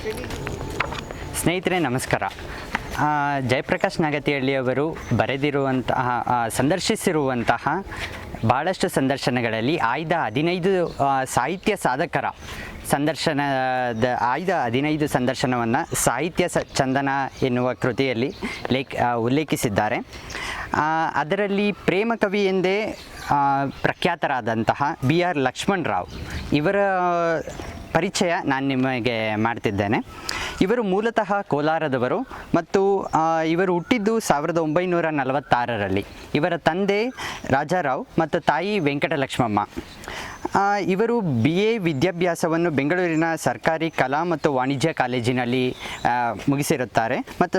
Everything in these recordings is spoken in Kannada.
ಸ್ನೇಹಿತರೆ ನಮಸ್ಕಾರ. ಜಯಪ್ರಕಾಶ್ ನಾಗತಿಹಳ್ಳಿಯವರು ಬರೆದಿರುವಂತಹ ಸಂದರ್ಶಿಸಿರುವಂತಹ ಭಾಳಷ್ಟು ಸಂದರ್ಶನಗಳಲ್ಲಿ ಆಯ್ದ 15 ಸಾಹಿತ್ಯ ಸಾಧಕರ ಆಯ್ದ 15 ಸಂದರ್ಶನವನ್ನು ಸಾಹಿತ್ಯ ಚಂದನ ಎನ್ನುವ ಕೃತಿಯಲ್ಲಿ ಉಲ್ಲೇಖಿಸಿದ್ದಾರೆ. ಅದರಲ್ಲಿ ಪ್ರೇಮ ಕವಿ ಎಂದೇ ಪ್ರಖ್ಯಾತರಾದಂತಹ BR ಲಕ್ಷ್ಮಣ್ ರಾವ್ ಇವರ ಪರಿಚಯ ನಾನು ನಿಮಗೆ ಮಾಡ್ತಿದ್ದೇನೆ. ಇವರು ಮೂಲತಃ ಕೋಲಾರದವರು ಮತ್ತು ಇವರು ಹುಟ್ಟಿದ್ದು 1946ರಲ್ಲಿ. ಇವರ ತಂದೆ ರಾಜಾರಾವ್ ಮತ್ತು ತಾಯಿ ವೆಂಕಟಲಕ್ಷ್ಮಮ್ಮ. ಇವರು BA ವಿದ್ಯಾಭ್ಯಾಸವನ್ನು ಬೆಂಗಳೂರಿನ ಸರ್ಕಾರಿ ಕಲಾ ಮತ್ತು ವಾಣಿಜ್ಯ ಕಾಲೇಜಿನಲ್ಲಿ ಮುಗಿಸಿರುತ್ತಾರೆ ಮತ್ತು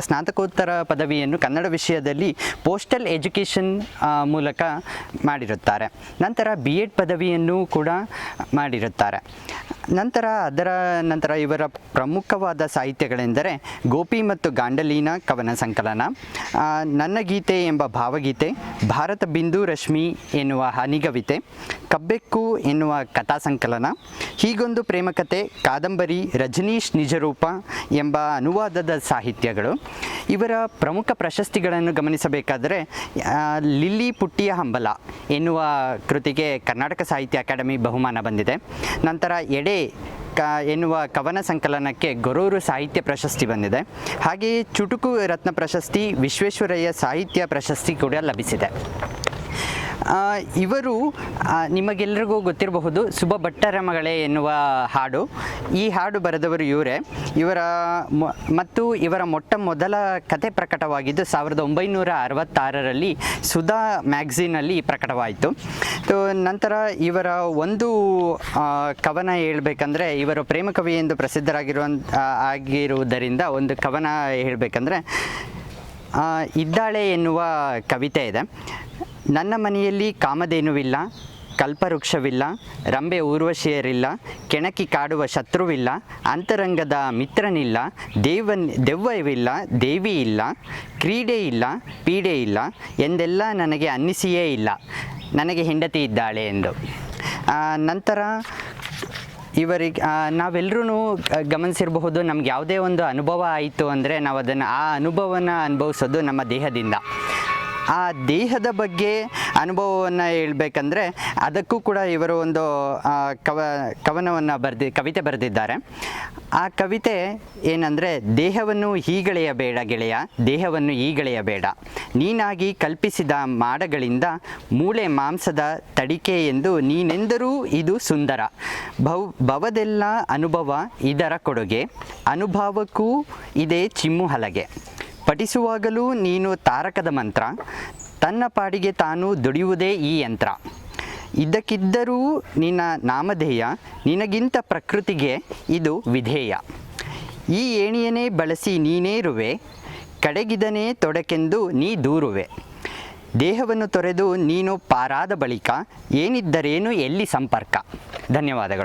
ಸ್ನಾತಕೋತ್ತರ ಪದವಿಯನ್ನು ಕನ್ನಡ ವಿಷಯದಲ್ಲಿ ಪೋಸ್ಟಲ್ ಎಜುಕೇಷನ್ ಮೂಲಕ ಮಾಡಿರುತ್ತಾರೆ. ನಂತರ B.Ed ಪದವಿಯನ್ನು ಕೂಡ ಮಾಡಿರುತ್ತಾರೆ. ಅದರ ನಂತರ ಇವರ ಪ್ರಮುಖವಾದ ಸಾಹಿತ್ಯಗಳೆಂದರೆ ಗೋಪಿ ಮತ್ತು ಗಾಂಡಲೀನ ಕವನ ಸಂಕಲನ, ನನ್ನ ಗೀತೆ ಎಂಬ ಭಾವಗೀತೆ, ಭಾರತ ಬಿಂದು ರಶ್ಮಿ ಎನ್ನುವ ಹನಿಗವಿತೆ, ಕಬ್ಬೆಕ್ಕು ಎನ್ನುವ ಕಥಾ ಸಂಕಲನ, ಹೀಗೊಂದು ಪ್ರೇಮಕತೆ, ಕಾದಂಬರಿ, ರಜನೀಶ್ ನಿಜರೂಪ ಎಂಬ ಅನುವಾದದ ಸಾಹಿತ್ಯಗಳು. ಇವರ ಪ್ರಮುಖ ಪ್ರಶಸ್ತಿಗಳನ್ನು ಗಮನಿಸಬೇಕಾದರೆ ಲಿಲ್ಲಿ ಪುಟ್ಟಿಯ ಹಂಬಲ ಎನ್ನುವ ಕೃತಿಗೆ ಕರ್ನಾಟಕ ಸಾಹಿತ್ಯ ಅಕಾಡೆಮಿ ಬಹುಮಾನ ಬಂದಿದೆ. ನಂತರ ಎಡೆ ಎನ್ನುವ ಕವನ ಸಂಕಲನಕ್ಕೆ ಗೊರೂರು ಸಾಹಿತ್ಯ ಪ್ರಶಸ್ತಿ ಬಂದಿದೆ. ಹಾಗೆಯೇ ಚುಟುಕು ರತ್ನ ಪ್ರಶಸ್ತಿ, ವಿಶ್ವೇಶ್ವರಯ್ಯ ಸಾಹಿತ್ಯ ಪ್ರಶಸ್ತಿ ಕೂಡ ಲಭಿಸಿದೆ. ಇವರು ನಿಮಗೆಲ್ಲರಿಗೂ ಗೊತ್ತಿರಬಹುದು ಶುಭ ಭಟ್ಟರ ಮಗಳೇ ಎನ್ನುವ ಹಾಡು. ಈ ಹಾಡು ಬರೆದವರು ಇವರೇ. ಇವರ ಮೊಟ್ಟ ಮೊದಲ ಕತೆ ಪ್ರಕಟವಾಗಿದ್ದು 1966ರಲ್ಲಿ ಸುಧಾ ಮ್ಯಾಗ್ಝಿನಲ್ಲಿ ಪ್ರಕಟವಾಯಿತು. ನಂತರ ಇವರ ಒಂದು ಕವನ ಹೇಳಬೇಕಂದ್ರೆ, ಇವರು ಪ್ರೇಮ ಕವಿ ಎಂದು ಆಗಿರುವುದರಿಂದ ಒಂದು ಕವನ ಹೇಳಬೇಕಂದ್ರೆ, ಇದ್ದಾಳೆ ಎನ್ನುವ ಕವಿತೆ ಇದೆ. ನನ್ನ ಮನೆಯಲ್ಲಿ ಕಾಮಧೇನುವಿಲ್ಲ, ಕಲ್ಪವೃಕ್ಷವಿಲ್ಲ, ರಂಬೆ ಊರ್ವಶಿಯರಿಲ್ಲ, ಕೆಣಕಿ ಕಾಡುವ ಶತ್ರುವಿಲ್ಲ, ಅಂತರಂಗದ ಮಿತ್ರನಿಲ್ಲ, ದೆವ್ವವಿಲ್ಲ, ದೇವಿ ಇಲ್ಲ, ಕ್ರೀಡೆ ಇಲ್ಲ, ಪೀಡೆ ಇಲ್ಲ ಎಂದೆಲ್ಲ ನನಗೆ ಅನ್ನಿಸಿಯೇ ಇಲ್ಲ, ನನಗೆ ಹೆಂಡತಿ ಇದ್ದಾಳೆ ಎಂದು. ನಂತರ ಇವರಿಗೆ ನಾವೆಲ್ಲರೂ ಗಮನಿಸಿರಬಹುದು, ನಮ್ಗೆ ಯಾವುದೇ ಒಂದು ಅನುಭವ ಆಯಿತು ಅಂದರೆ ನಾವು ಆ ಅನುಭವನ ಅನುಭವಿಸೋದು ನಮ್ಮ ದೇಹದಿಂದ. ಆ ದೇಹದ ಬಗ್ಗೆ ಅನುಭವವನ್ನು ಹೇಳ್ಬೇಕಂದ್ರೆ ಅದಕ್ಕೂ ಕೂಡ ಇವರು ಒಂದು ಕವಿತೆ ಬರೆದಿದ್ದಾರೆ. ಆ ಕವಿತೆ ಏನಂದರೆ, ದೇಹವನ್ನು ಹೀಗಳೆಯಬೇಡ ಗೆಳೆಯ, ದೇಹವನ್ನು ಹೀಗಳೆಯಬೇಡ, ನೀನಾಗಿ ಕಲ್ಪಿಸಿದ ಮಾಡಗಳಿಂದ ಮೂಳೆ ಮಾಂಸದ ತಡಿಕೆ ಎಂದು ನೀನೆಂದರೂ ಇದು ಸುಂದರ, ಭವದೆಲ್ಲ ಅನುಭವ ಇದರ ಕೊಡುಗೆ, ಅನುಭವಕ್ಕೂ ಇದೇ ಚಿಮ್ಮು ಹಲಗೆ, ಪಠಿಸುವಾಗಲೂ ನೀನು ತಾರಕದ ಮಂತ್ರ, ತನ್ನ ಪಾಡಿಗೆ ತಾನು ದುಡಿಯುವುದೇ ಈ ಯಂತ್ರ, ಇದ್ದಕ್ಕಿದ್ದರೂ ನಿನ್ನ ನಾಮಧೇಯ, ನಿನಗಿಂತ ಪ್ರಕೃತಿಗೆ ಇದು ವಿಧೇಯ, ಈ ಏಣಿಯನ್ನೇ ಬಳಸಿ ನೀನೇರುವೆ, ಕಡೆಗಿದನೇ ತೊಡಕೆಂದು ನೀ ದೂರುವೆ, ದೇಹವನ್ನು ತೊರೆದು ನೀನು ಪಾರಾದ ಬಳಿಕ ಏನಿದ್ದರೇನು ಎಲ್ಲಿ ಸಂಪರ್ಕ. ಧನ್ಯವಾದಗಳು.